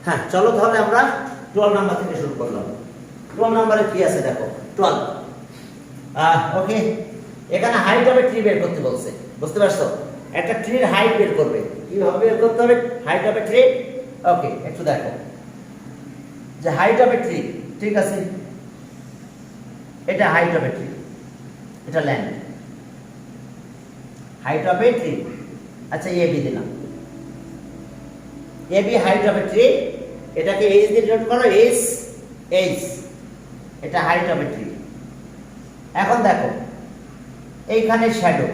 হ্যাঁ, চলো তাহলে আমরা 12 নাম্বার থেকে শুরু করলাম। 12 নাম্বারে কি আছে দেখো, 12 ওকে। এখানে হাইট অফ এ ট্রি বের করতে বলছে, বুঝতে পারছো? একটা ট্রির হাইট বের করবে, কিভাবে বের করতে হবে হাইট অফ এ ট্রি? ওকে, একটু দেখো যে হাইট অফ এ ট্রি, ঠিক আছে, এটা হাইট অফ এ ট্রি, এটা land height of a tree. আচ্ছা, এ বি দিলাম, A B height of a tree, এটাকে এইচ দিয়ে ডিনোট করো, এইচ এইচ, এটা হাইট অফ এ ট্রি। এখন দেখো এইখানে শ্যাডো,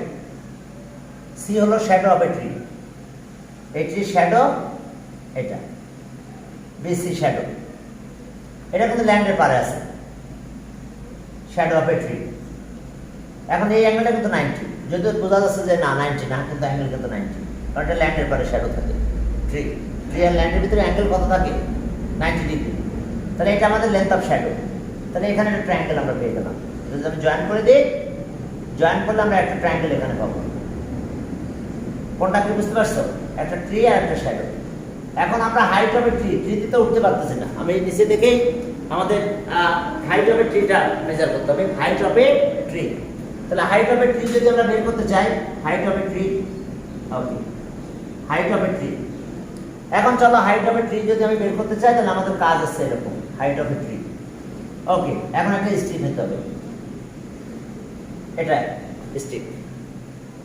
সি হলো শ্যাডো অফ এ ট্রি, এই ট্রি শ্যাডো, এটা বিসি শ্যাডো, এটা কিন্তু ল্যান্ডের পারে আছে, শ্যাডো অফ এ ট্রি। এখন এই অ্যাঙ্গেলটা কিন্তু 90, যদিও বোঝা যাচ্ছে যে না 90 না, কিন্তু অ্যাঙ্গেল কিন্তু 90, কারণ এটা ল্যান্ডের পারে শ্যাডো থাকে। ট্রি আর ল্যান্ডের ভিতরে অ্যাঙ্গেল কত থাকে? 90 ডিগ্রি। তাহলে এটা আমাদের লেন্থ অফ শ্যাডো। তাহলে এখানে একটা ট্রায়াঙ্গেল আমরা পেয়ে গেলাম। যদি আমি জয়েন করে দিই, জয়েন করলে আমরা একটা ট্রায়াঙ্গেল এখানে পাবো। কোনটা কি বুঝতে পারছো? একটা ট্রি আর একটা শ্যাডো। এখন আমরা হাইট অফ এ ট্রি, ট্রিতে তো উঠতে পারতেছি না, আমি নিচে দেখে আমাদের হাইট অফ এ ট্রিটা মেজার করতে হবে, হাইট অফ এ ট্রি। তাহলে হাইট অফ এ ট্রি যদি আমরা বের করতে চাই, height of a tree, okay, height of a tree. এখন চলো হাইট অফ এ ট্রি যদি আমি বের করতে চাই, তাহলে আমাদের কাজ আছে এরকম, হাইট অফ এ ট্রি। ওকে, এখন একটা স্ট্রিপ নিতে হবে, এটা স্ট্রিপ,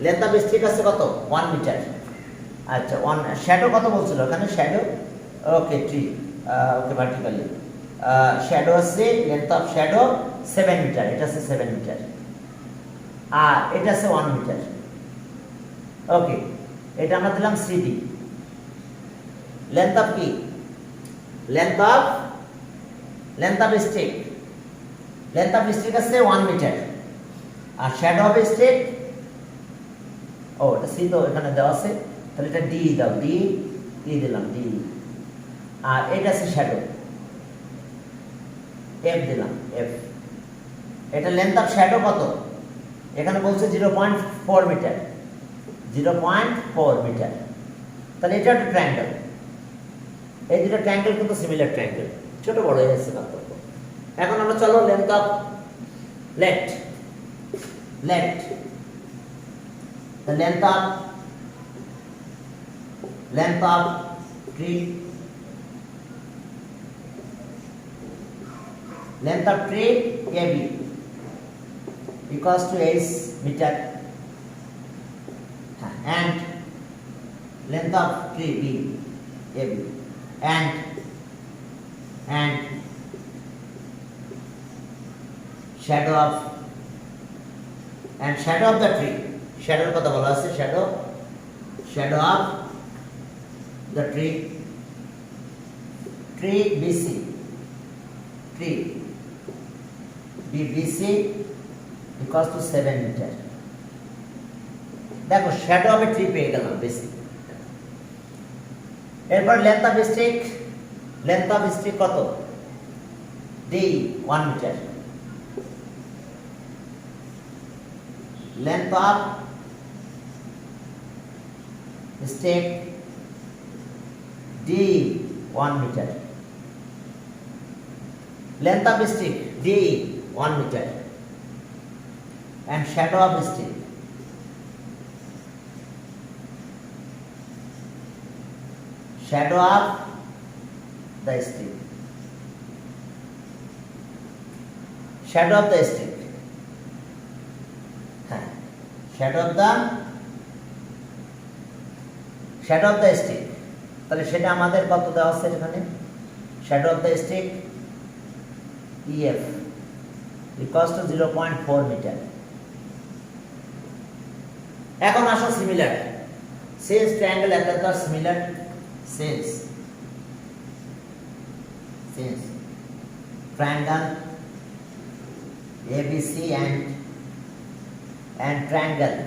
লেন্থ অফ স্ট্রিপ আছে কত? 1 মিটার। আচ্ছা, 1 শ্যাডো কত বলছিল এখানে? শ্যাডো, ওকে, ট্রি, ওকে, ভার্টিক্যালি শ্যাডো আছে, লেন্থ অফ শ্যাডো 7 মিটার, এটা আছে 7 মিটার, আর এটা আছে 1 মিটার। ওকে, এটা আমরা দিলাম সিডি। লেন্থ অফ কি? Length of strip, length of strip আছে 1 মিটার, আর শ্যাডো অফ স্ট্রিপ, ও এটা সি তো এখানে দেওয়া আছে, তাহলে এটা ডি দাও, ডি দিলাম, ডি। আর এটা আছে শ্যাডো, এফ দিলাম, এফ। এটা লেন্থ অফ শ্যাডো কত? এখানে বলছে 0.4 মিটার, 0.4 মিটার। তাহলে এটা একটা ট্রায়াঙ্গেল। এই দুটো ট্রায়াঙ্গেল কিন্তু সিমিলার ট্রায়াঙ্গেল, ছোট বড় হয়ে যাচ্ছে পার্থক্য। এখন আমরা চলো length of let, the length of tree, length of tree AB equals to 8 meter, and length of tree B AB, and shadow of the tree, শ্যাডোর কথা বলা আছে, shadow of the tree, BC, BC equals to 7 metre. দেখো shadow of a tree পেয়ে গেলাম, BC. এরপর length of stick কত? D 1 metre. Length of stick D 1 meter, length of stick D 1 meter, and shadow of stick shadow of the stick, shadow of the stick, shadow of the stick। তাহলে সেটা আমাদের কত দেওয়া আছে এখানে? Shadow of the stick EF equals to 0.4 metre. এখন আসো similar, since triangle and are similar, since triangle ABC and triangle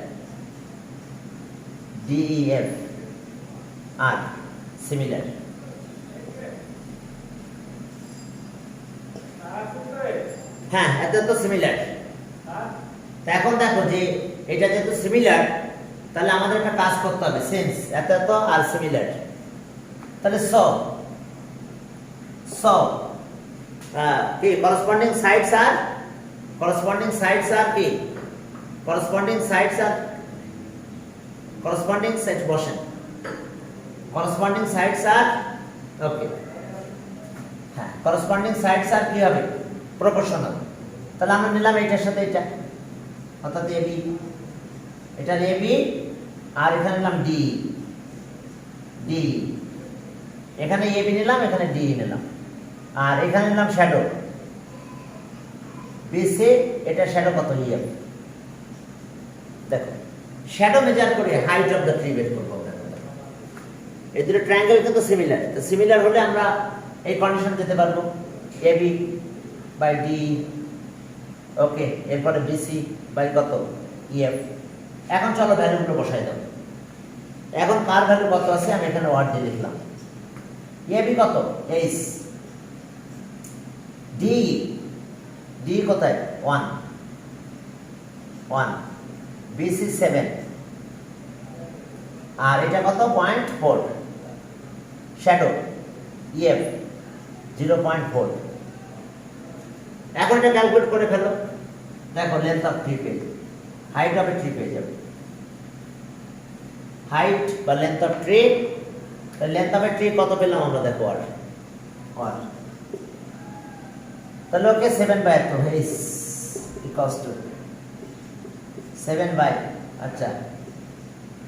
DEF are similar. হ্যাঁ, এটা তো সিমিলার। এখন দেখো যে এটা যেহেতু সিমিলার, তাহলে আমাদের একটা কাজ করতে হবে, সিন্স এত আর সিমিলার, তাহলে সো So কি corresponding sides are কি corresponding sides বসেন corresponding sides are okay হ্যাঁ corresponding sides are কি হবে proportional তাহলে আমরা নিলাম এটার সাথে এটা অর্থাৎ AB এটা AB আর এখানে নিলাম D এখানে AB নিলাম এখানে D নিলাম আর এখানে নিলাম শ্যাডো BC এটা শ্যাডো কত EF দেখো শ্যাডো মেজার করে হাইট অফ দ্য ট্রি বের করব এই দুটো ট্রায়াঙ্গেল কিন্তু সিমিলার তো সিমিলার হলে আমরা এই কন্ডিশন দিতে পারবো AB বাই D ওকে এরপরে BC বাই কত EF এখন চলো ভ্যালুগুলো বসাই দাও এখন কার ভ্যালু কত আছে আমি এখানে ওয়ার্ড দিয়ে লিখলাম AB কত H D কোথায় 1 BC 7 আর এটা কত 0.4 শ্যাডো EF 0.4 এখন এটা ক্যালকুলেট করে ফেলো দেখো length of tree page height of tree পেয়ে যাবে হাইট বা length of tree length of tree কত পেলাম আমরা দেখো আর তাহলে ওকে 7 বাই তো ইজ ইকুয়ালস টু 7 বাই আচ্ছা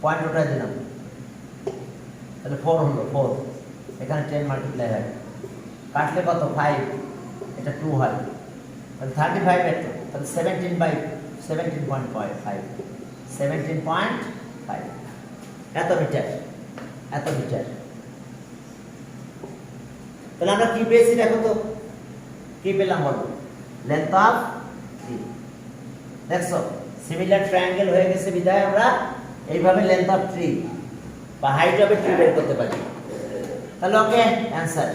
পয়েন্ট উঠাই দিলাম তাহলে 4 হলো 4 এখানে 10 মাল্টিপ্লাই হয় কাটলে কত 5 এটা 2 হয় তাহলে 35 এর তাহলে 17 বাই 17.5 এত মিটার তাহলে আমরা কি পেয়েছি দেখো তো কি পেলাম বলো লেন্থ অফ ট্রি দেখছো সিমিলার ট্রায়াঙ্গেল হয়ে গেছে বিধায় আমরা এইভাবে লেন্থ অফ ট্রি বা হাইট অফ ট্রি বের করতে পারি তাহলে ওকে অ্যানসার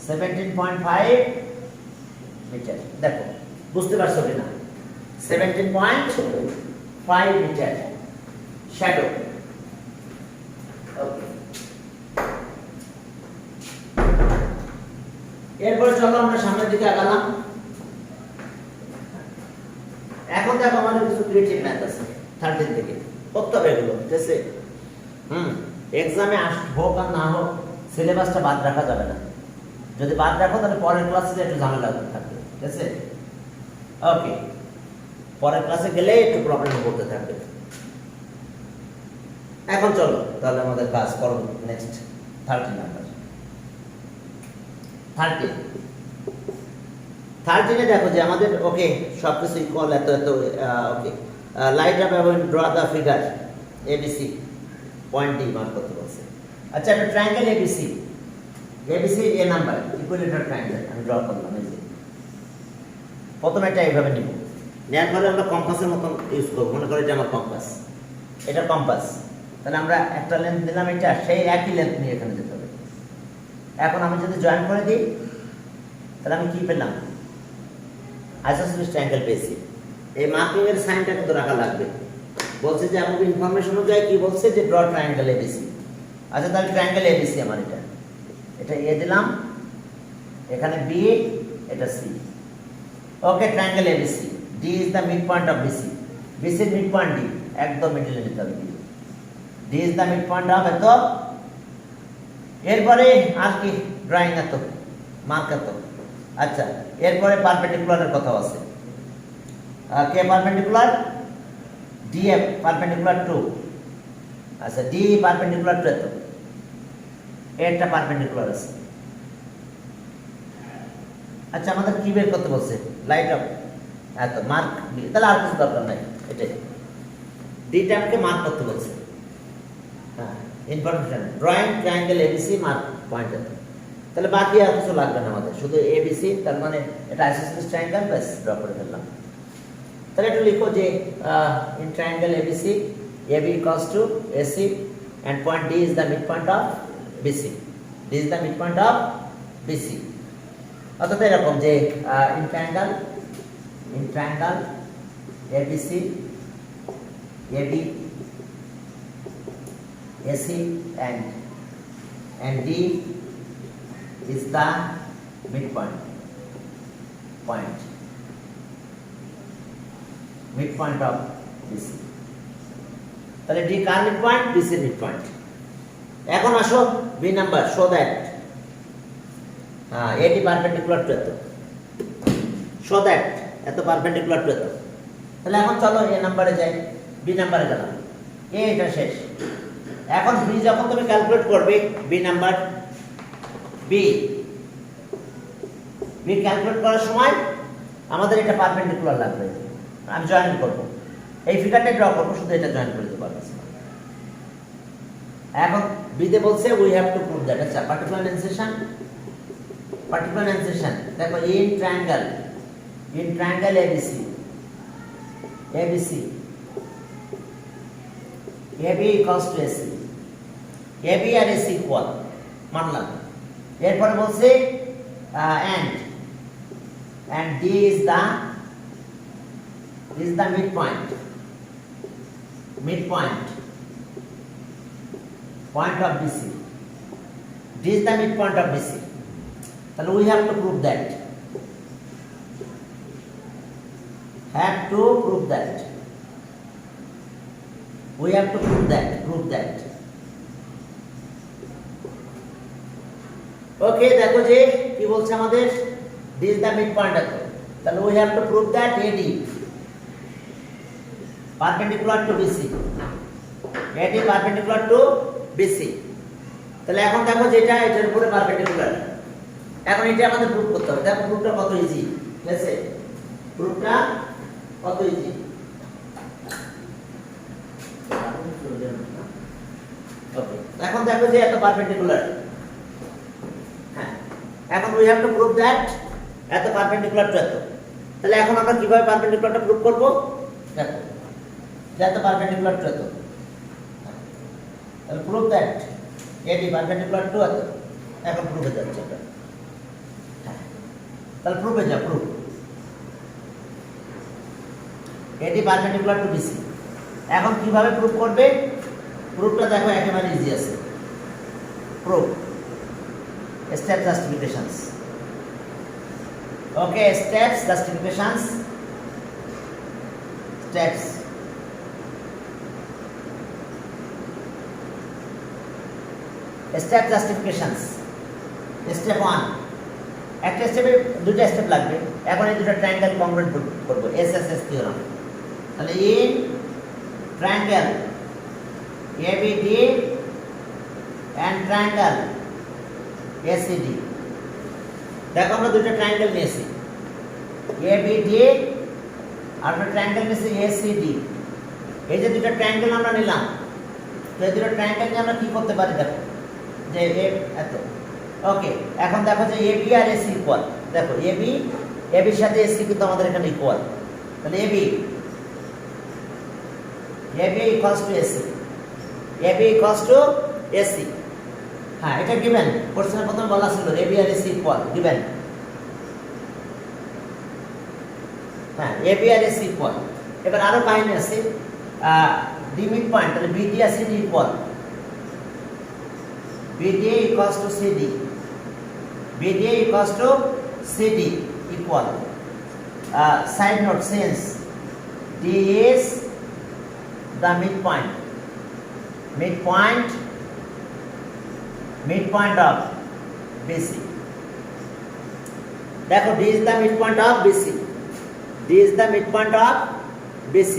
17.5 মিটার দেখো বুঝতে পারছো কিনা 17.5 মিটার শ্যাডো ওকে এরপরে চলো আমরা সামনের দিকে আগালাম এখন দেখো আমাদের কিছু ক্রিয়েটিভ ম্যাথ আছে 13 থেকে করতে হবে এগুলো ঠিক আছে এক্সামে হোক আর না হোক সিলেবাসটা বাদ রাখা যাবে না যদি বাদ রাখো তাহলে পরের ক্লাসে একটু ঝামেলা থাকবে ঠিক আছে ওকে পরের ক্লাসে গেলে একটু প্রবলেম করতে থাকবে এখন চলো তাহলে আমাদের ক্লাস করো নেক্সট 13 নাম্বার 13 দেখো যে আমাদের ওকে সবকিছু ইকুয়াল এত ওকে লাইট আপ এবং draw the figure ABC point D mark করতে বলছে আচ্ছা একটা triangle ABC a number equilateral triangle আমি ড্র করলাম এই যে প্রথমে এটা এইভাবে নিব নেওয়ার পরে আমরা কম্পাসের মতন ইউজ করব মনে করি এটা আমার কম্পাস এটা কম্পাস তাহলে আমরা একটা লেন্থ দিলাম এটা সেই একই লেন্থ নিয়ে এখানে যেতে হবে এখন আমি যদি জয়েন করে দিই তাহলে আমি কি পেলাম আইসোসেলেস ট্রায়াঙ্গেল পেয়েছি এই মার্কিং এর সাইনটা কিন্তু রাখা লাগবে বলছে যে আমাদের ইনফরমেশন অনুযায়ী কি বলছে যে ড্র ট্রায়াঙ্গেল এবিসি আচ্ছা তাহলে ট্রায়াঙ্গেল এবিসি আমার এটা এ দিলাম এখানে বি এটা C okay triangle ABC D is the mid point of BC বিসির মিড পয়েন্ট ডি একদম মিডলে নিতে হবে D is the mid point of এত এরপরে আর কি ড্রয়িং এত মার্ক এত আচ্ছা এরপরে পারপেন্ডিকুলারের কথা আছে কে পারপেন্ডিকুলার ডিএফ পারপেন্ডিকুলার টু আচ্ছা ডি পারপেন্ডিকুলার টু এত একটা পারপেন্ডিকুলার আছে আচ্ছা আমাদের কি বের করতে বলছে লাইট অফ এত মার্ক তাহলে আর কিছু দরকার নাই এটাই ডিটা আমাকে মার্ক করতে বলছে হ্যাঁ information drawing triangle ABC mark point এত তাহলে বাকি আর কিছু লাগবে না আমাদের শুধু এবিসি তার মানে এটা আইসোসেলেস ট্রায়াঙ্গেল ব্যাস ড্র করে ফেললাম তাহলে একটু লিখো যে in triangle ABC AB equals to AC and point D is the midpoint of BC. D is the midpoint of BC. অর্থাৎ এরকম যে in triangle ABC AB AC and and D is the midpoint of BC. তাহলে D কার midpoint? BC এর midpoint. এখন আসো B number, show that AD perpendicular to এত, show that এত perpendicular to এত। তাহলে এখন চলো A নাম্বারে যাই, B নাম্বারে গেলাম, A এটা শেষ। এখন B যখন তুমি ক্যালকুলেট করবে, B নাম্বার B ক্যালকুলেট করার সময় আমাদের এটা পারপেন্ডিকুলার লাগবে, আমি জয়েন করব, এই ফিগারটা ড্র করব, শুধু এটা জয়েন করে দিতে পারবো। এখন বিতে বলছে we have to prove that, আচ্ছা পার্টিকুলার ইনসেশন দেখো, in triangle ABC AB equals to AC, AB আর AC ইকুয়াল মানলাম। এরপরে বলছে and D is the midpoint point of BC. D is the midpoint of BC. So we have to prove that. We have to prove that. Okay, দেখো যে কি বলছে আমাদের, D is the midpoint of it. তাহলে we have to prove that AD perpendicular to BC. AD perpendicular to BC. তাহলে এখন দেখো যেটা এটার উপরে পারপেন্ডিকুলার, এখন এটা আমাদের প্রুফ করতে হবে। দেখো প্রুফটা কত ইজি, ঠিক আছে? প্রুফটা কত ইজি। ওকে, এখন দেখো যে এত পারপেন্ডিকুলার, হ্যাঁ, এখন we have to prove that এত পারপেন্ডিকুলার টু এত। তাহলে এখন আমরা কিভাবে পারপেন্ডিকুলারটা প্রুভ করব? দেখো যে এত পারপেন্ডিকুলার টু এত, তাহলে prove that AD perpendicular to এত। এখন প্রুফে যাচ্ছে এটা, তাহলে প্রুফে যা, proof AD perpendicular to BC। এখন কিভাবে প্রুফ করবে? প্রুফটা দেখো একেবারে ইজি আছে। Proof step justifications. Okay, steps justifications, steps. Step justifications, step 1, একটা স্টেপে দুটো স্টেপ লাগবে। এখন এই দুটো ট্রায়াঙ্গেল কংগ্রুয়েন্ট করব, SSS থিওরাম। তাহলে in triangle ABD and triangle ACD, দেখো আমরা দুটো ট্রায়াঙ্গেল নিয়েছি, ABD আর একটা ট্রায়াঙ্গেল নিয়েছি ACD। এই যে দুটো ট্রায়াঙ্গেল আমরা নিলাম, তো এই দুটো ট্রায়াঙ্গেল নিয়ে আমরা কি করতে পারি? দেখো যে এত। ওকে, এখন দেখো যে AB আর AC ইকুয়াল। দেখো ABর সাথে AC কিন্তু আমাদের এখানে ইকুয়াল। তাহলে AB equals to AC, AB equals to AC। হ্যাঁ, এটা গিভেন, কোশ্চেনের প্রথমে বলা ছিল AB আর AC ইকুয়াল, গিভেন। হ্যাঁ, AB আর AC ইকুয়াল। এবার আরো কাহিনী আছে, D মিডপয়েন্ট, তাহলে BD আর CD equal, BD equals to CD equal, side note, since D is the midpoint of BC, দেখো D is the midpoint of BC,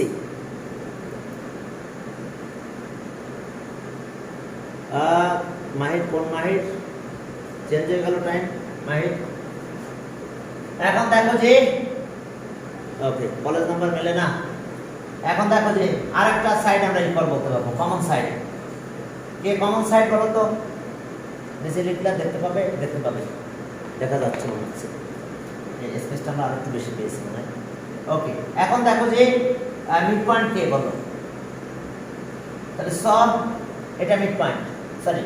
মাহির, কোন মাহির? চেঞ্জ হয়ে গেল টাইম, মাহির। এখন দেখো যে ওকে, কলেজ নাম্বার মেলে না। এখন দেখো যে আরেকটা সাইড আমরা ইকুয়াল বলতে পারবো, কমন সাইড। কে কমন সাইড বলো তো? নিচে লিখলে দেখতে পাবে, দেখা যাচ্ছে মনে হচ্ছে, এই স্পেসটা আমরা আরেকটু বেশি পেয়েছি মনে হয়। ওকে, এখন দেখো যে মিড পয়েন্ট কে বলো? তাহলে সব এটা mid point, sorry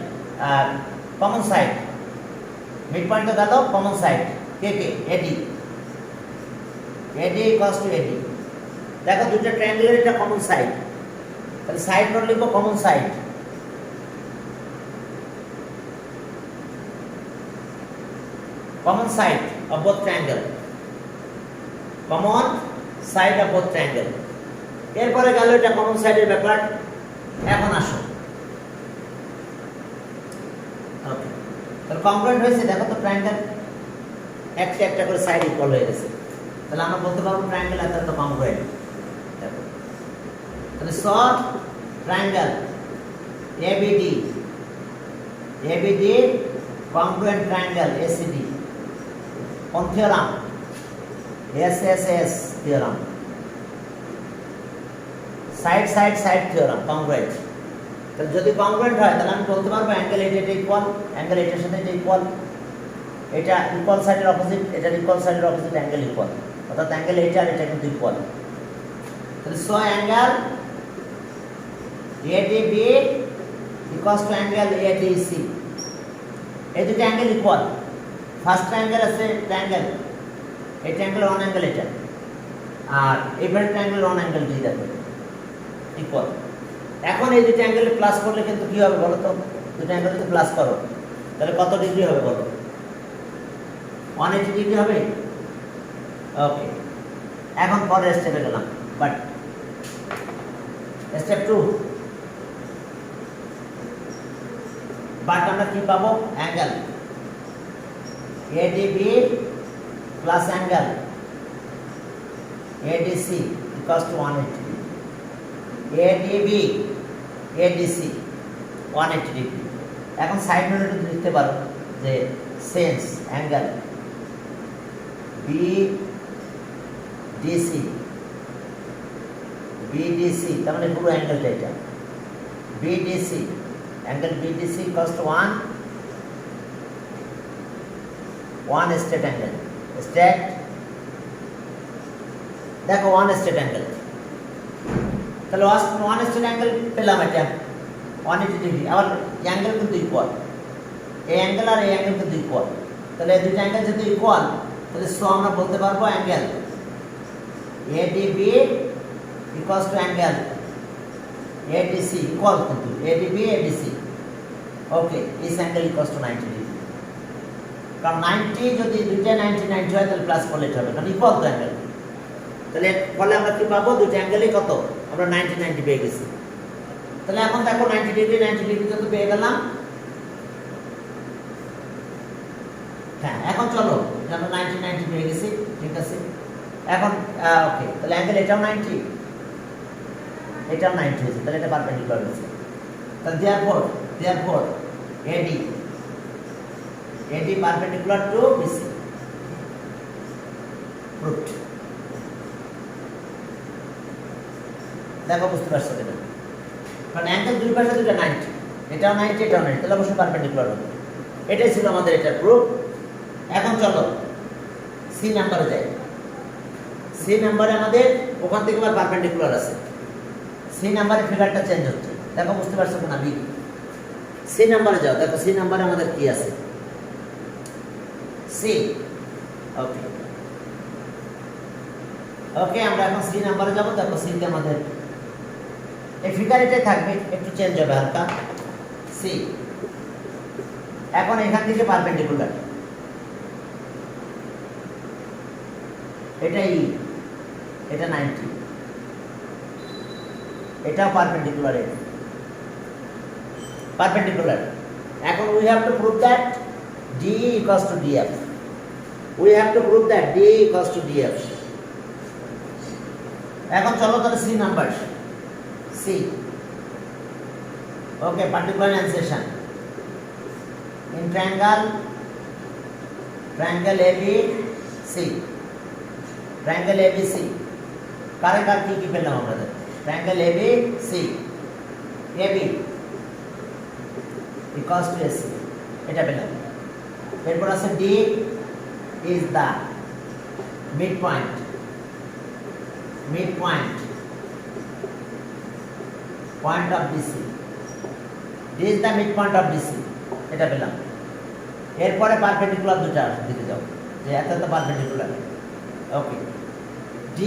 common side. Mid point তো গেল, common side K? AD equals to AD। দেখো দুটো ট্রায়াঙ্গেলের এটা কমন সাইড, তাহলে সাইড নোট লিখবো common side. common side of both triangle, common side of both triangle. এরপরে গেল এটা কমন সাইডের ব্যাপার। এখন আসো, ওকে, তাহলে কংগ্রুয়েন্ট হয়েছে, দেখো তো ট্রায়াঙ্গেল একটা একটা করে সাইড ইকুয়াল হয়ে গেছে, তাহলে আমরা বলতে পারবো ট্রায়াঙ্গেল এত কংগ্রুয়েন্ট। দেখো তাহলে স triangle ABD, ABD congruent triangle ACD, কোন theorem? SSS theorem, side side side theorem, congruent. তাহলে যদি কংগ্রুয়েন্ট হয় তাহলে আমি বলতে পারবো অ্যাঙ্গেল এটা ইকুয়াল, অ্যাঙ্গেল এটার সাথে এটা ইকুয়াল, এটা ইকুয়াল সাইডের অপোজিট, এটা ইকুয়াল সাইডের অপোজিট, অ্যাঙ্গেল ইকুয়াল, অর্থাৎ অ্যাঙ্গেল এটা আর এটা কিন্তু ইকুয়াল। তাহলে so angle ADB equals to angle ADC, এই দুটো অ্যাঙ্গেল ইকুয়াল। ফার্স্ট ট্রায়াঙ্গেল আছে ট্রায়াঙ্গেল, এই ট্রায়াঙ্গেল ওয়ান অ্যাঙ্গেল এটা, আর এবারে ট্রায়াঙ্গেল ওয়ান অ্যাঙ্গেল দুই দেখো ইকুয়াল। এখন এই দুটো অ্যাঙ্গেলে প্লাস করলে কিন্তু কি হবে বলো তো? দুটো অ্যাঙ্গেল যদি প্লাস করো তাহলে কত ডিগ্রি হবে বলো? 180 ডিগ্রি হবে। ওকে, এখন পরের স্টেপে গেলাম, বাট স্টেপ 2, বাট আমরা কি পাবো? Angle ADB plus angle ADC equals to 180 degree. ADB ADC 180 degree. এখন সাইড নোটে লিখতে পারো যে সেন্স অ্যাঙ্গেল বিডিসি, বিডিসি তার মানে পুরো অ্যাঙ্গেলটা এটা, BDC angle BDC equals to 1 straight angle, straight, দেখো 1 স্ট্রেট অ্যাঙ্গেল। তাহলে 1 স্ট্রেট অ্যাঙ্গেল পেলাম এটা 180 ডিগ্রি। আবার অ্যাঙ্গেল কিন্তু ইকুয়াল, এই অ্যাঙ্গেল আর এই অ্যাঙ্গেল কিন্তু ইকুয়াল। তাহলে এই দুটো অ্যাঙ্গেল যদি ইকুয়াল তাহলে সো আমরা বলতে পারবো angle ADB equals to angle ADC equal, কিন্তু ADB ADC. Okay, this angle equals to 90 degree. কারণ 90 যদি দুইটা 90 90 হয় তাহলে প্লাস করলে হবে, কারণ ইকুয়াল তো অ্যাঙ্গেল। তাহলে ফলে আমরা কি পাবো? দুটো অ্যাঙ্গেলই কত? আমরা 90 90 পেয়ে গেছি। তাহলে এখন দেখো 90 ডিগ্রি 90 ডিগ্রি তো পেয়ে গেলাম। হ্যাঁ, এখন চলো আমরা 90 90 পেয়ে গেছি, ঠিক আছে। এখন ওকে, তাহলে অ্যাঙ্গেল এটাও 90, এটাও 90 হয়েছে, তাহলে এটা পারপেন্ডিকুলার হয়েছে। তাহলে therefore AD perpendicular to BC, proved. দেখো বুঝতে পারছো কিনা? কারণ অ্যাঙ্গেল দুই পাশে দুটো 90, এটাও 90 এটাও 90, তাহলে অবশ্যই পারপেন্ডিকুলার হবে। এটাই ছিল আমাদের এটা প্রুফ। এখন চলো সি নাম্বারে যাই। সি নাম্বারে আমাদের ওখান থেকে আবার পারপেন্ডিকুলার আছে। সি নাম্বারে ফিগারটা চেঞ্জ হচ্ছে, দেখো বুঝতে পারছো কিনা? বি সি নাম্বারে যাও, দেখো সি নাম্বারে আমাদের কি আছে? সি। ওকে ওকে, আমরা এখন সি নাম্বারে যাবো। দেখো সিতে আমাদের এই ফিগার এটাই থাকবে, একটু চেঞ্জ হবে হালকা। সি এখন এখান থেকে পারপেন্ডিকুলার, এটা ই, এটা 90, এটাও পারপেন্ডিকুলার, পারপেন্ডিকুলার। এখন we have to prove that D equals to DF, we have to prove that D equals to DF. এখন চলো তাহলে C number, C. Okay, particular অ্যানসেশন in triangle ABC, triangle ABC কারে কার কি কি পেলাম আমরা? Triangle ABC, AB equals to AC, এটা পেলাম। এরপর আছে D is the midpoint, point of BC, D is the midpoint of BC, এটা পেলাম। এরপরে পারপেন্ডিকুলার দুটো দিকে যাও, যে এত তো perpendicular. Okay, D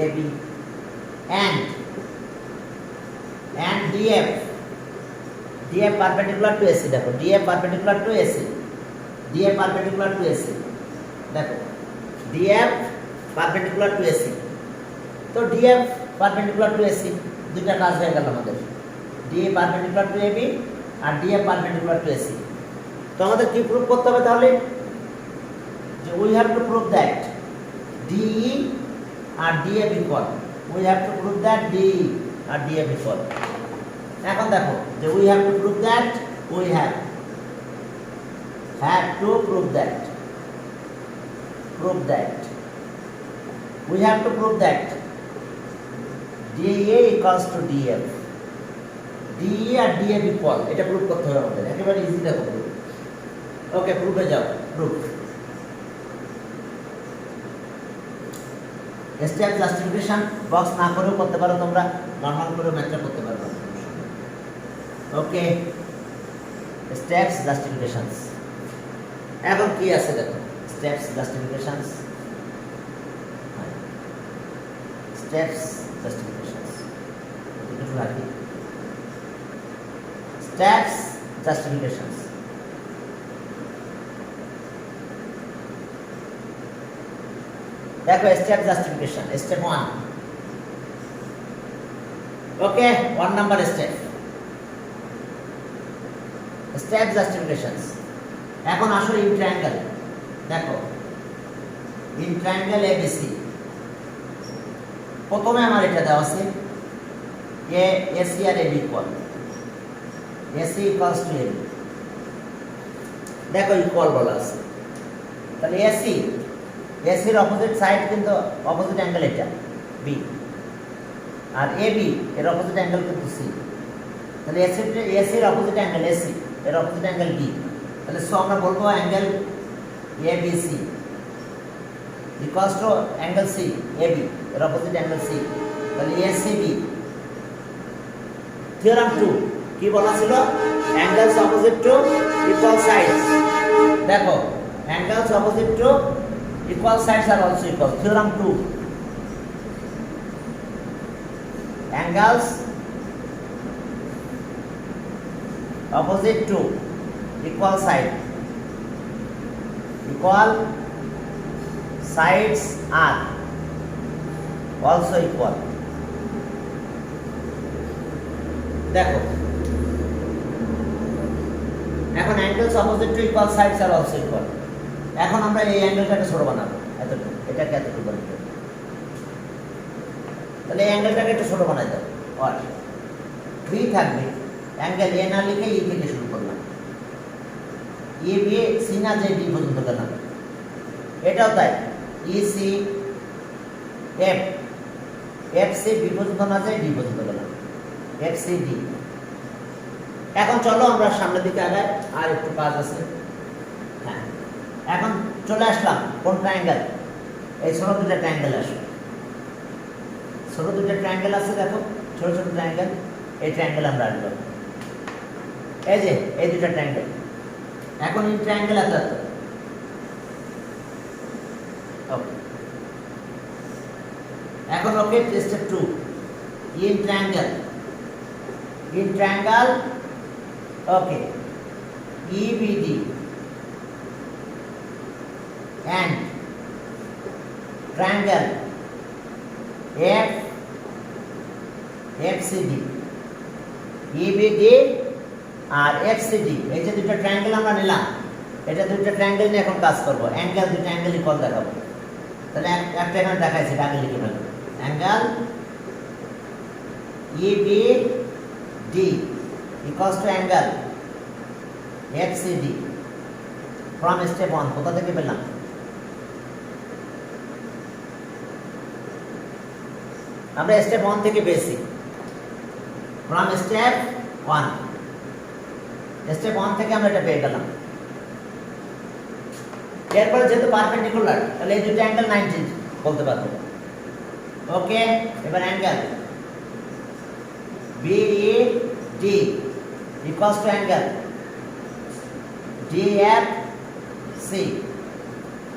AB and DF DF perpendicular to AC দেখো, DF perpendicular to AC, DF perpendicular to AC দেখো, DF পারপেন্ডিকুলার টু AC। তো DF পারপেন্ডিকুলার টু AC দুইটা কাজ হয়ে গেল আমাদের, DA পারপেন্ডিকুলার টু AB আর DF পারপেন্ডিকুলার টু AC। তো আমাদের কি প্রুফ করতে হবে তাহলে, যে we have to prove that DE আর DF equal, we have to prove that DE আর DF ইকুয়াল। এখন দেখো যে we have to prove that, we have to prove that, we have to prove that DA equals to DF, DE আর DF equal, এটা proof করতে হবে আমাদের, একেবারে ইজি দেখো প্রুফ। ওকে, প্রুফে যাও, প্রুফ। স্টেপ জাস্টিফিকেশন বক্স না করেও করতে পারো তোমরা, নরমাল করে ম্যাথটা করতে পারো। ওকে, স্টেপস জাস্টিফিকেশনস। এখন কি আছে দেখো, স্টেপস জাস্টিফিকেশনস, স্টেপস জাস্টিফিকেশনস একটু রাখি, স্টেপস জাস্টিফিকেশনস। দেখো step justification, step 1। Okay, 1 number step, step justifications. এখন আসলে ইন ট্রায়াঙ্গেল দেখো, ইন ট্রায়াঙ্গেল ABC প্রথমে আমার এটা দেওয়া আছে AC আর AB equal, AC equals to AB, দেখো ইকুয়াল বলা আছে। তাহলে AC এর অপোজিট সাইড কিন্তু অপোজিট অ্যাঙ্গেল এটা B, আর AB এর অপোজিট অ্যাঙ্গেল কিন্তু C। তাহলে AC এর অপোজিট অ্যাঙ্গেল AC, এর অপোজিট অ্যাঙ্গেল B। তাহলে সো আমরা বলবো angle ABC equals to angle C, AB এর অপোজিট অ্যাঙ্গেল C। তাহলে ACB। থিওরাম 2 কি বলা ছিল, angles opposite to equal sides. দেখো angles opposite to equal sides আর also equal. Theorem 2, angles opposite to equal side, equal sides are also equal। দেখো এখন angles opposite to equal sides আর also equal. এখন আমরা এই অ্যাঙ্গেলটাকে ছোট বানাবো, এতটুকু, এটাকে এতটুকু বানাবো। তাহলে এই অ্যাঙ্গেলটাকে একটু ছোট বানাই দাও, আর 3 থাকবে। অ্যাঙ্গেল এ না লিখে ই থেকে শুরু করলাম, এ বি সি না যে ডি পর্যন্ত গেলাম, এটাও তাই, E C F, F C B পর্যন্ত না যায় ডি পর্যন্ত গেলাম, এফ সি ডি। এখন চলো আমরা সামনের দিকে আগাই, আর একটু কাজ আছে। হ্যাঁ, এখন চলে আসলাম কোন ট্রায়াঙ্গেল, এই ছোট দুটো ট্রায়াঙ্গেল আসবে। ছোট দুটো ট্রায়াঙ্গেল আছে দেখো, ছোট ছোট ট্রায়াঙ্গেল, এই ট্রায়াঙ্গেল আমরা আসবো। এই যে এই দুটো ট্রায়াঙ্গেল, এখন এই ট্রায়াঙ্গেল এত এত। ওকে, এখন okay step 2, in triangle, in triangle okay EBD and triangle FCD, EBD আর FCD, এই যে দুটো ট্রায়াঙ্গেল আমরা নিলাম, এটা দুটো ট্রায়াঙ্গেল নিয়ে এখন কাজ করব। অ্যাঙ্গেল দুটো অ্যাঙ্গেল ইকুয়াল দেখাবো। তাহলে একটা এখানে দেখাইছি, আগে লিখে ফেলবো। Angle EBD equals to angle FCD from step 1। কোথা থেকে পেলাম? আমরা স্টেপ 1 থেকে পেয়েছি, ফ্রম স্টেপ 1। স্টেপ 1 থেকে আমরা এটা পেয়ে গেলাম। এরপরে যেহেতু পারপেন্ডিকুলার, তাহলে এই দুটো অ্যাঙ্গেল 90 বলতে পারবো। ওকে, এবার angle BED equals to angle DFC,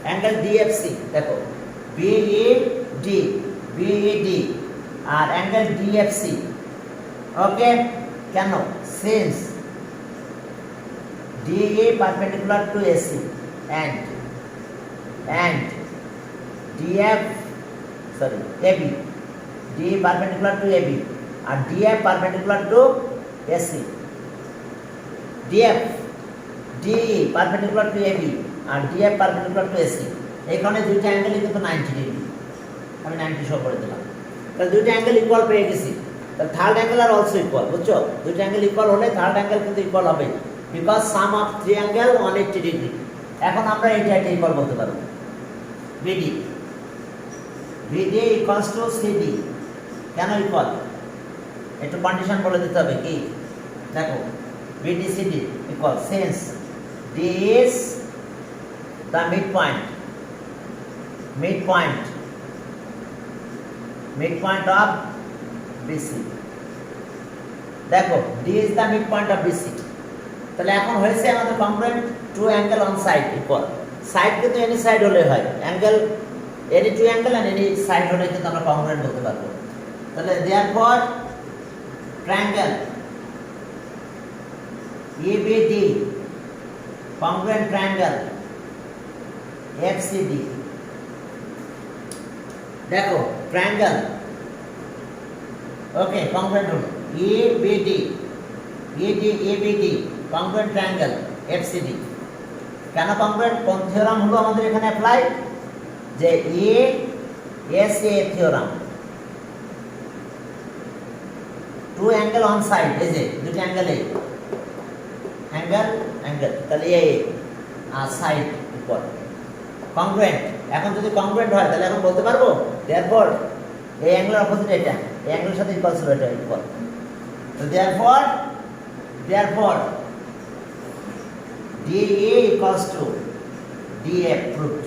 angle DFC। দেখো BED আর অ্যাঙ্গেল DFC। ওকে, কেন? Since DA perpendicular to AC and DF sorry AB, DA perpendicular to AB and DF perpendicular to AC, DF DE perpendicular to AB and DF perpendicular to AC, এখানে দুইটা অ্যাঙ্গেলই কিন্তু 90 degree, আমি 90 show করে দিলাম। তাহলে দুইটা angle equal পেয়ে গেছি, তাহলে থার্ড অ্যাঙ্গেল আর অলসো ইকুয়াল, বুঝছো? দুইটা অ্যাঙ্গেল ইকুয়াল হলে থার্ড অ্যাঙ্গেল কিন্তু ইকুয়াল হবে, because some of three angle 180 degree. এখন আমরা এটা ইকুয়াল বলতে পারবো BD ইকুয়ালস টু CD। কেন ইকুয়াল? একটু কন্ডিশন বলে দিতে হবে কি, দেখো BD CD equal since D is the midpoint of BC। দেখো D is the midpoint of BC, তাহলে এখন হয়েছে আমাদের congruent two angle on side equal. Side কিন্তু এনি সাইড হলে হয়, অ্যাঙ্গেল এনি টু অ্যাঙ্গেল আর এনি সাইড হলে কিন্তু আমরা কংগ্রুয়েন্ট বলতে পারবো। তাহলে therefore triangle ABD congruent triangle FCD, দেখো ট্রায়াঙ্গেল ওকে কংগ্রুয়েন্ট হলো ABD congruent triangle FCD। কেন কংগ্রুয়েন্ট? কোন থিওরাম হলো আমাদের এখানে অ্যাপ্লাই, যে ASA theorem, two angle on side, এই যে দুটো অ্যাঙ্গেলে অ্যাঙ্গেল, তাহলে এ আর সাইড ইকুয়াল কংগ্রুয়েন্ট। এখন যদি কংগ্রুয়েন্ট হয় তাহলে এখন বলতে পারবো দেয়ারফর এই অ্যাঙ্গেলের অপোজিট এটা, এই অ্যাঙ্গেলের সাথে ইকুয়াল ছিল, এটা ইকুয়াল। তো therefore DA equals to DF proved।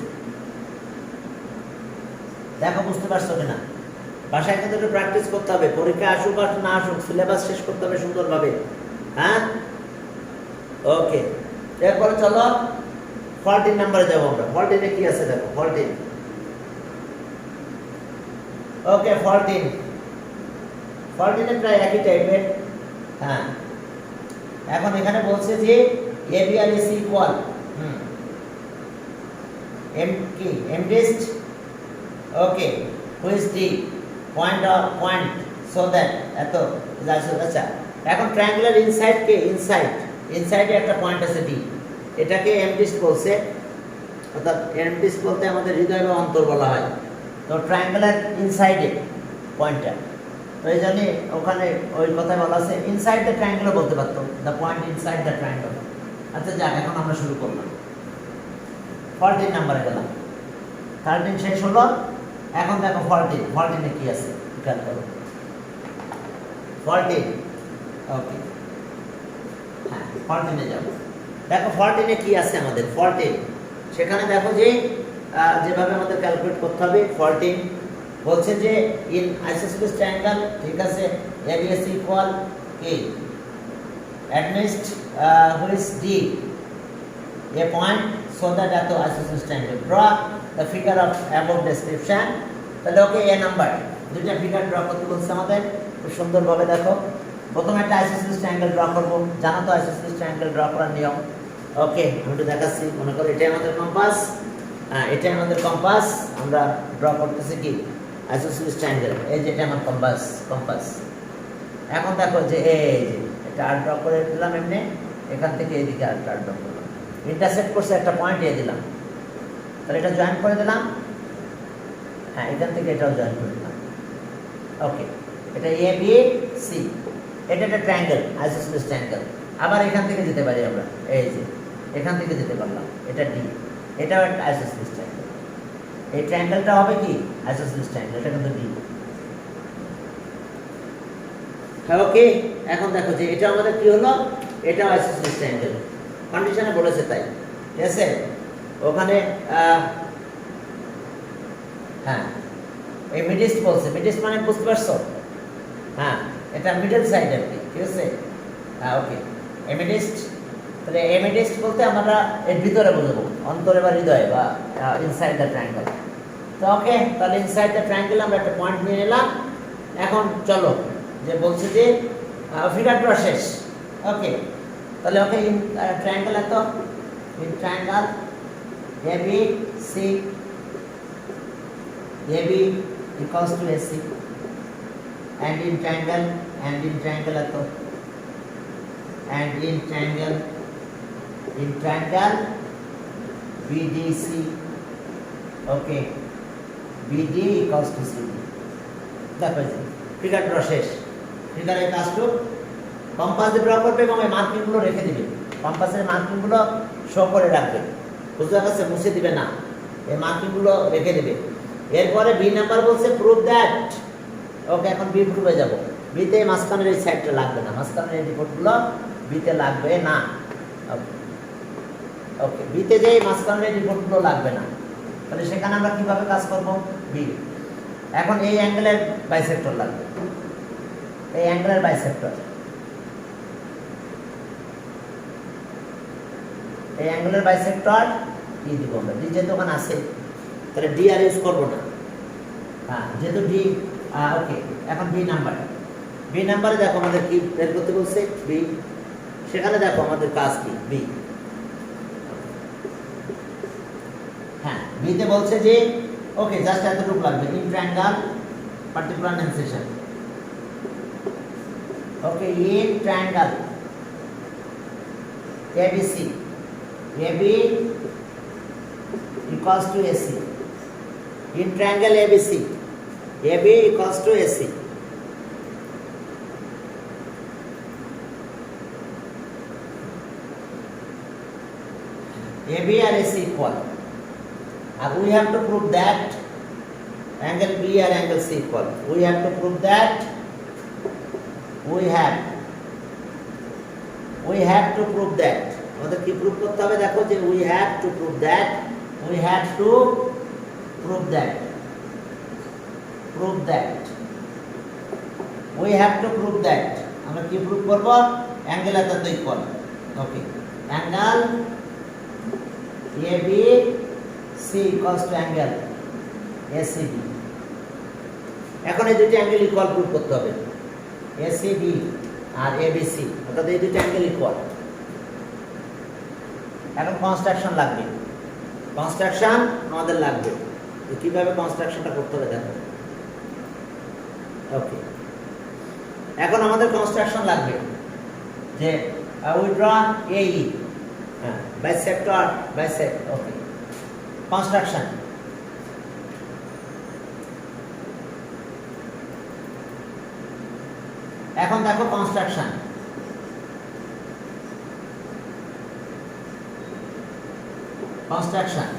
দেখো বুঝতে পারছো কিনা? বাসায় কিন্তু একটু প্র্যাকটিস করতে হবে, পরীক্ষা আসুক আর না আসুক সিলেবাস শেষ করতে হবে সুন্দরভাবে, হ্যাঁ? ওকে, এরপরে চলো 14 নম্বরে যাবো আমরা। 14 কি আছে দেখো, 14 ওকে 14 প্রায় একই টাইপের। হ্যাঁ, এখন এখানে বলছে যে AB আর AC equal, M dist okay which D point so that এত যাচ্ছে। আচ্ছা, এখন ট্রায়াঙ্গুলার ইনসাইড কে ইনসাইডে একটা পয়েন্ট আছে D, এটাকে M dist বলছে, অর্থাৎ M dist বলতে আমাদের হৃদয় বা অন্তর বলা হয়। তো ট্রায়াঙ্গুলার ইনসাইডে পয়েন্টটা, তো এই জন্য ওখানে ওই কথাই বলা আছে ইনসাইড দ্য ট্রায়াঙ্গেল বলতে পারতো, the point inside the triangle. আচ্ছা যাক, এখন আমরা শুরু করলাম 14 নম্বরে গেলাম, 13 শেষ হলো। এখন দেখো 14 কি আছে খেয়াল করো, 14 ওকে হ্যাঁ 14 যাব। দেখো 14 কি আছে আমাদের, 14 সেখানে দেখো যে যেভাবে আমাদের ক্যালকুলেট করতে হবে। 14 বলছে যে ইন আইসোসেলেস ট্রায়াঙ্গেল, ঠিক আছে, ABS ইকুয়াল A অ্যাডমিস্ট which D a point so that at the isosceles triangle draw the figure of above description। তাহলে ওকে এ নাম্বার দুইটা ফিগার ড্র করতে বলছে আমাদের, খুব সুন্দরভাবে দেখো। প্রথমে একটা আইসোসেলেস ট্রায়াঙ্গেল ড্র করব, জানো তো আইসোসেলেস ট্রায়াঙ্গেল ড্র করার নিয়ম। ওকে, আমি একটু দেখাচ্ছি, মনে করো এটাই আমাদের কম্পাস, এটাই আমাদের কম্পাস, আমরা ড্র করতেছি কি আইসোসেলেস ট্রায়াঙ্গেল, এই যেটা আমার কম্পাস। এখন দেখো যে এই যে এটা আর ড্র করে দিলাম এমনি, এখান থেকে এইদিকে আর ড্র করলাম, ইন্টারসেক্ট করছে একটা পয়েন্ট দিয়ে দিলাম, তাহলে এটা জয়েন করে দিলাম। হ্যাঁ, এখান থেকে এটাও জয়েন করে দিলাম। ওকে, এটা ABC, এটা একটা ট্রায়াঙ্গেল আইসোসেলেস ট্রায়াঙ্গেল। আবার এখান থেকে যেতে পারি আমরা, এই যে এখান থেকে যেতে পারলাম, এটা D, এটাও একটা আইসোসেলেস ট্রায়াঙ্গেল। এই ট্রায়াঙ্গেলটা হবে কি আইসোসেলেস ট্রায়াঙ্গেল, এটা কিন্তু D। হ্যাঁ ওকে, এখন দেখো যে এটা আমাদের কি হলো, এটাও আইসোসেলেস ট্রায়াঙ্গেল, কন্ডিশনে বলেছে তাই, ঠিক আছে। ওখানে হ্যাঁ এই মিডিস্ট বলছে, মিডিস্ট মানে বুঝতে পারছো? হ্যাঁ, এটা মিডল সাইড আর কি, ঠিক আছে। হ্যাঁ ওকে, এমিডিস্ট, তাহলে এমিডিস্ট বলতে আমরা এর ভিতরে বুঝবো, অন্তরে বা হৃদয়ে বা ইনসাইড দ্য ট্রায়াঙ্গেল। তো ওকে, তাহলে ইনসাইড দ্য ট্রায়াঙ্গেল আমরা একটা পয়েন্ট নিয়ে নিলাম। এখন চলো যে বলছে যে ফিগার ড্র শেষ। ওকে, তাহলে ওকে ইন ট্রায়াঙ্গেল এত in triangle ABC AB equals to AC and in triangle eto and in triangle BDC okay BD equals to CD দেখো ফিগার ড্র শেষ ফিগারের কাজটু কম্পাস দিয়ে ড্র করবে এবং এই মার্কিং গুলো রেখে দিবে কম্পাসের মার্কিং গুলো শো করে রাখবে বুঝতে পারছে মুছে দিবে না এই মার্কিং গুলো রেখে দিবে এরপরে বি নাম্বার বলছে প্রুভ দ্যাট ওকে এখন বি প্রুভে যাব বিতে মাঝখানের এই সাইডটা লাগবে না মাঝখানের এই রিপোর্টগুলো বিতে লাগবে না ওকে বিতে যে মাঝখানের এই রিপোর্টগুলো লাগবে না তাহলে সেখানে আমরা কিভাবে কাজ করব বি এখন এই অ্যাঙ্গেলের বাইসেক্টর লাগবে এই অ্যাঙ্গেলের বাইসেক্টর এই অ্যাঙ্গেলের বাইসেক্টর কি দিব আমরা ডি যেহেতু ওখানে আছে তাহলে ডি আর ইউজ করবো না হ্যাঁ যেহেতু ডি ওকে এখন বি নাম্বারে দেখো আমাদের কি বের করতে বলছে বি সেখানে দেখো আমাদের কাজ কি বি হ্যাঁ বিতে বলছে যে ওকে জাস্ট এতটুকু লাগবে ইন ট্রায়াঙ্গেল পার্টিকুলার ন্যান্সেশন okay in triangle ABC AB equals to AC in triangle ABC AB equals to AC AB and AC equal and we have to prove that angle B and angle C equal we have to prove that we have to prove that আমাদের কি prove করতে হবে দেখো যে we have to prove that we have to prove that আমরা কি prove করব angle এত equal okay angle ABC equals to angle ACB এখন এই দুটো অ্যাঙ্গেল ইকুয়াল প্রুভ করতে হবে ACB আর ABC অর্থাৎ এই দুটো অ্যাঙ্গেল ইকুয়াল এখন কনস্ট্রাকশন লাগবে আমাদের লাগবে কিভাবে কনস্ট্রাকশনটা করতে হবে দেখো ওকে এখন আমাদের কনস্ট্রাকশন লাগবে যে উই ড্র AE হ্যাঁ বাইসেক্টর ওকে কনস্ট্রাকশন এখন দেখো কনস্ট্রাকশন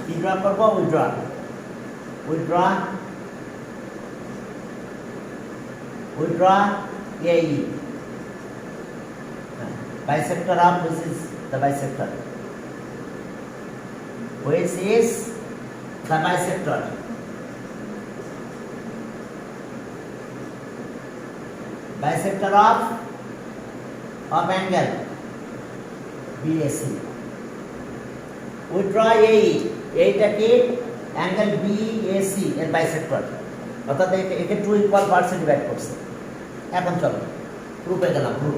কি ড্র করব we draw AE bisector of this is the bisector which is the bisector of angle BAC we draw AE এইটা কি অ্যাঙ্গেল BAC এর বাইসেক্টর অর্থাৎ একে 2 ইকুয়াল পার্টসে ডিভাইড করছে এখন চলো প্রুফে গেলাম প্রুফ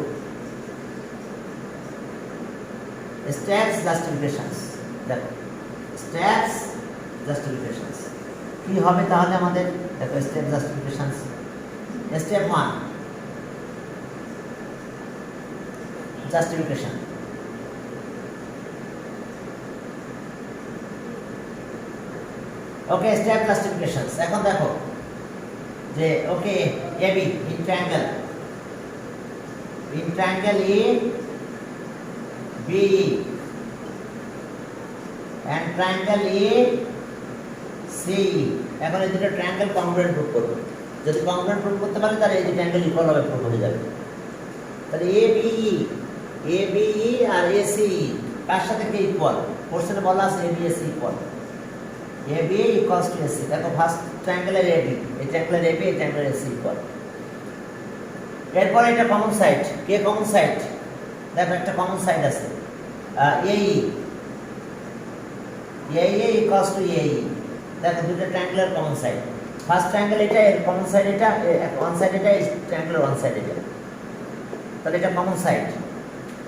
স্টেপস জাস্টিফিকেশনস দেখো স্টেপস জাস্টিফিকেশনস কি হবে তাহলে আমাদের দেখো step justifications step 1 justification okay step justifications এখন দেখো যে ওকে AB in triangle BE and triangle CE এখন এই দুটো ট্রায়াঙ্গেল কংগ্রুয়েন্ট প্রুভ করব যদি কংগ্রুয়েন্ট প্রুভ করতে পারে তাহলে এই দুটো ট্রায়াঙ্গেল ইকুয়াল হবে প্রুভ হয়ে যাবে তাহলে ABE আর ACE কার সাথে কি ইকুয়াল কোশ্চেনে বলা আছে ABAC equal AB equals to AC দেখো ফার্স্ট ট্রায়াঙ্গেলের AB এই ট্রায়াঙ্গেলের AB এই ট্রায়াঙ্গেলের AC ইকুয়াল এরপর এটা কমন সাইড কে কমন সাইড দেখো একটা কমন সাইড আছে AE equals to AE দেখো দুটো ট্রায়াঙ্গেলের কমন সাইড ফার্স্ট ট্রায়াঙ্গেল এটা এর কমন সাইড এটা ওয়ান সাইড এটা এই ট্রায়াঙ্গেলের ওয়ান সাইড এটা তাহলে এটা কমন সাইড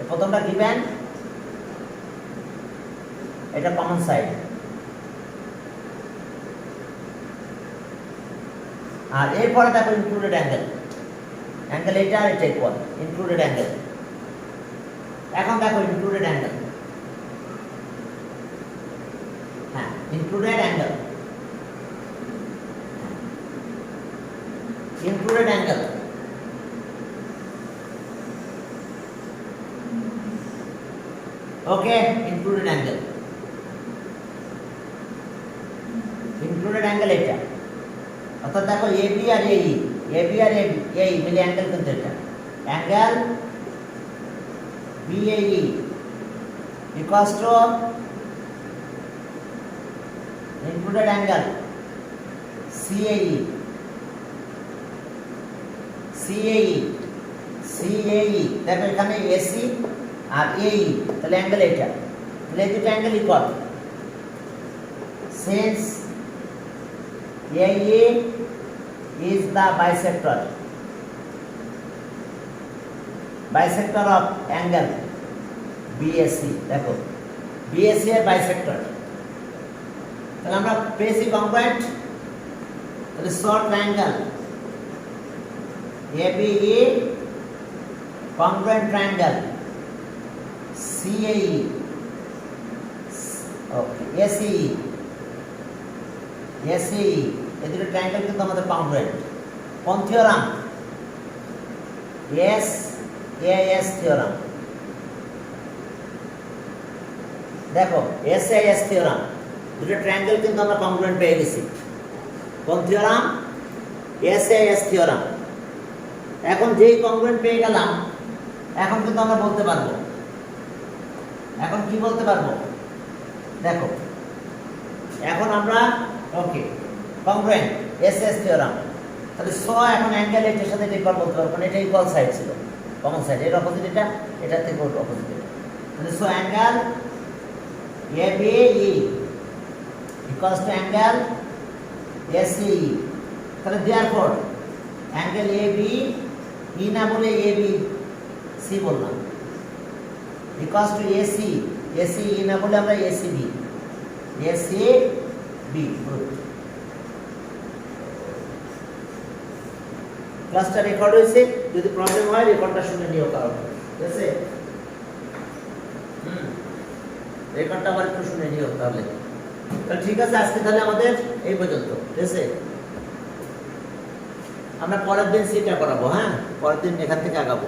প্রথমটা গিভেন, এটা কমন সাইড, আর এরপরে দেখো ইনক্লুডেড অ্যাঙ্গেল, অ্যাঙ্গেল এটা আর এটা ইকুয়াল, ইনক্লুডেড অ্যাঙ্গেল। এখন দেখো ইনক্লুডেড অ্যাঙ্গেল, হ্যাঁ ইনক্লুডেড অ্যাঙ্গেল, ইনক্লুডেড অ্যাঙ্গেল, ওকে ইনক্লুডেড অ্যাঙ্গেল, ইনক্লুডেড অ্যাঙ্গেল এটা, অর্থাৎ দেখো এবি আর এই, এবি আর এই মিলে অ্যাঙ্গেল কিন্তু এটা, angle BAE equals to included angle CAE, দেখো এখানে AC আর AE, তাহলে অ্যাঙ্গেল এটা, তাহলে এই দুটো angle equal, since AE is the bisector of angle BAC, দেখো BAC এর বাইসেক্টর, তাহলে আমরা পেয়েছি কংগ্রুয়েন্ট, তাহলে short triangle ABE congruent triangle CAE, ওকে ACE, এই দুটো ট্রায়াঙ্গেল কিন্তু আমাদের কংগ্রুয়েন্ট। কোন থিওরাম? SAS theorem. দেখো SAS থিওরাম, দুটো ট্রায়াঙ্গেল কিন্তু আমরা কংগ্রুয়েন্ট পেয়ে গেছি। কোন থিওরাম? SAS theorem. এখন যেই কংগ্রুয়েন্ট পেয়ে গেলাম, এখন কিন্তু আমরা বলতে পারবো, এখন কি বলতে পারবো? দেখো এখন আমরা ওকে কংগ্রুয়েন্ট SAS থিওরাম, তাহলে এখন অ্যাঙ্গেল এটার সাথে ইকুয়াল বলতে পারবো, কারণ এটা ইকুয়াল সাইড ছিল, কমন সাইড, এর অপোজিট এটা, এটার থেকে অপোজিট এটা, তাহলে angle ABE equals to angle ACE, তাহলে দেয়ারফর অ্যাঙ্গেল ABE না বলে ABC বললাম, ইকুয়ালস টু ACE না বলে আমরা ACB, গুড। ক্লাসটা রেকর্ড হয়েছে, যদি প্রবলেম হয় রেকর্ডটা শুনে নিও কারণ, ঠিক আছে? রেকর্ডটা আবার একটু শুনে নিও তাহলে। ঠিক আছে, আজকে তাহলে আমাদের এই পর্যন্ত, ঠিক আছে? আমরা পরের দিন সেটা করাবো, হ্যাঁ পরের দিন এখান থেকে আগাবো।